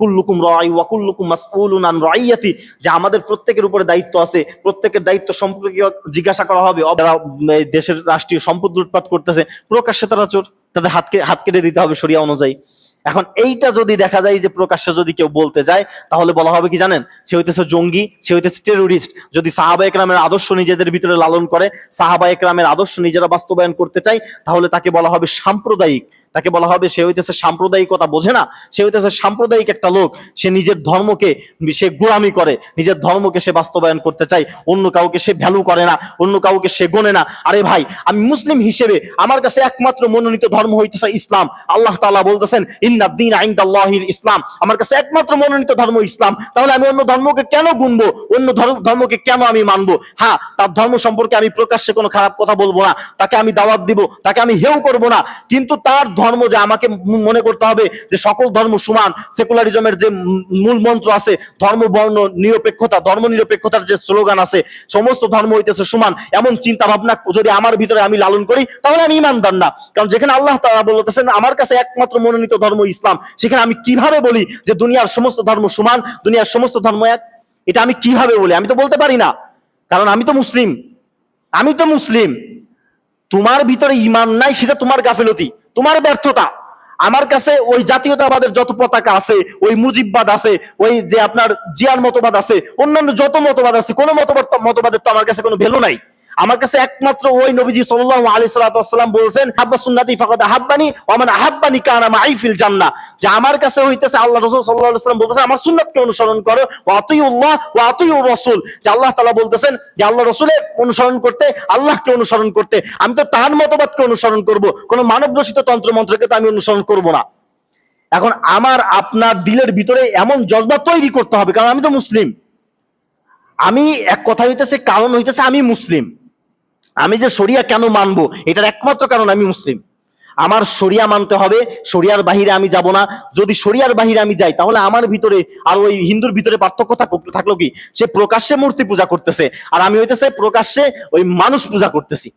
কুল্লুকুম রাই ওয়া কুল্লুকুম মাসউলুন আন রাইয়াতি, যে আমাদের প্রত্যেকের উপরে দায়িত্ব আছে, প্রত্যেকের দায়িত্ব সম্পর্কে জিজ্ঞাসা করা হবে। যারা দেশের রাষ্ট্রীয় সম্পদ লুটপাট করতেছে, প্রকাশ্যে তারা চোর, তাদের হাত কেটে দিতে হবে শরিয়া অনুযায়ী। এখন এইটা যদি দেখা যায় যে প্রকাশ্যে যদি কেউ বলতে যায়, তাহলে বলা হবে কি জানেন, সে হইতেছে জঙ্গি, সে হইতেছে টেরোরিস্ট। যদি সাহাবা একরামের আদর্শ নিজেদের ভিতরে লালন করে, সাহাবা একরামের আদর্শ নিজেরা বাস্তবায়ন করতে চায়, তাহলে তাকে বলা হবে সাম্প্রদায়িক। তাকে বলা হবে সে হইতেছে সাম্প্রদায়িকতা বোঝে না, সে হইতেছে সাম্প্রদায়িক একটা লোক। সে নিজের ধর্মকে সে গোলামি করে, নিজের ধর্মকে সে বাস্তবায়ন করতে চায়, অন্য কাউকে সে ভ্যালু করে না, অন্য কাউকে সে গোনে না। আরে ভাই, আমি মুসলিম হিসেবে আমার কাছে একমাত্র মনোনীত ধর্ম হইতেছে ইসলাম। আল্লাহ তাআলা বলতেছেন ইন্নাদ দীন ইনদাল্লাহিল ইসলাম, আমার কাছে একমাত্র মনোনীত ধর্ম ইসলাম। তাহলে আমি অন্য ধর্মকে কেন গুনবো, অন্য ধর্মকে কেন আমি মানবো? হ্যাঁ, তার ধর্ম সম্পর্কে আমি প্রকাশ্যে কোনো খারাপ কথা বলবো না, তাকে আমি দাওয়াত দিব, তাকে আমি হেউ করব না, কিন্তু তার ধর্ম যে আমাকে মনে করতে হবে যে সকল ধর্ম সমান, সেকুলারিজমের যে মূল মন্ত্র আছে, ধর্ম বর্ণ নিরপেক্ষতা, ধর্ম নিরপেক্ষতার যে স্লোগান আছে, সমস্ত ধর্ম হইতেছে সমান, এমন চিন্তা ভাবনা যদি আমার ভিতরে আমি লালন করি, তাহলে আমি ঈমানদার না। কারণ যেখানে আল্লাহ তাআলা বলতেছেন আমার কাছে একমাত্র মনোনীত ধর্ম ইসলাম, সেখানে আমি কিভাবে বলি যে দুনিয়ার সমস্ত ধর্ম সমান, দুনিয়ার সমস্ত ধর্ম এক? এটা আমি কিভাবে বলি? আমি তো বলতে পারি না, কারণ আমি তো মুসলিম। আমি তো মুসলিম। তোমার ভিতরে ঈমান নাই, সেটা তোমার গাফিলতি, তোমার ব্যর্থতা। আমার কাছে ওই জাতীয়তাবাদের যত পতাকা আছে, ওই মুজিববাদ আছে, ওই যে আপনার জিয়ার মতবাদ আছে, অন্যান্য যত মতবাদ আছে, কোন মতবাদের তো আমার কাছে কোনো ভ্যালু নাই। আমার কাছে একমাত্র ওই নবীজি সাল্লাল্লাহু আলাইহি সাল্লাম বলেছেন হাব্বা সুন্নতি ফাকাদ আহাব্বানি ওয়া মান আহাব্বানি কানা মাই ফিল জান্নাহ, যে আমার কাছে হইতেছে আল্লাহ রাসূল সাল্লাল্লাহু আলাইহি সাল্লাম বলতেছেন আমার সুন্নাতকে অনুসরণ করো, ওয়া আতিউল্লাহ ওয়া আতিউর রাসূল, যে আল্লাহ তাআলা বলতেছেন যে আল্লাহ রাসূলের অনুসরণ করতে, আল্লাহকে অনুসরণ করতে। আমি তো তার মতবাদকে অনুসরণ করব, কোন মানব রচিত তন্ত্র মন্ত্রকে তো আমি অনুসরণ করব না। এখন আমার আপনার দিলের ভিতরে এমন জজবা তৈরি করতে হবে, কারণ আমি তো মুসলিম। আমি এক কথা হইতেছে, কারণ হইতেছে আমি মুসলিম। আমি যে শরিয়া কেন মানবো, এটার একমাত্র কারণ আমি মুসলিম। আমার শরিয়া মানতে হবে, শরিয়ার বাহিরে আমি যাব না। যদি শরিয়ার বাহিরে আমি যাই, তাহলে আমার ভিতরে আর ওই হিন্দুর ভিতরে পার্থক্য থাকলো কি? সে প্রকাশ্যে মূর্তি পূজা করতেছে, আর আমি হইতেছে প্রকাশ্যে ওই মানুষ পূজা করতেছি।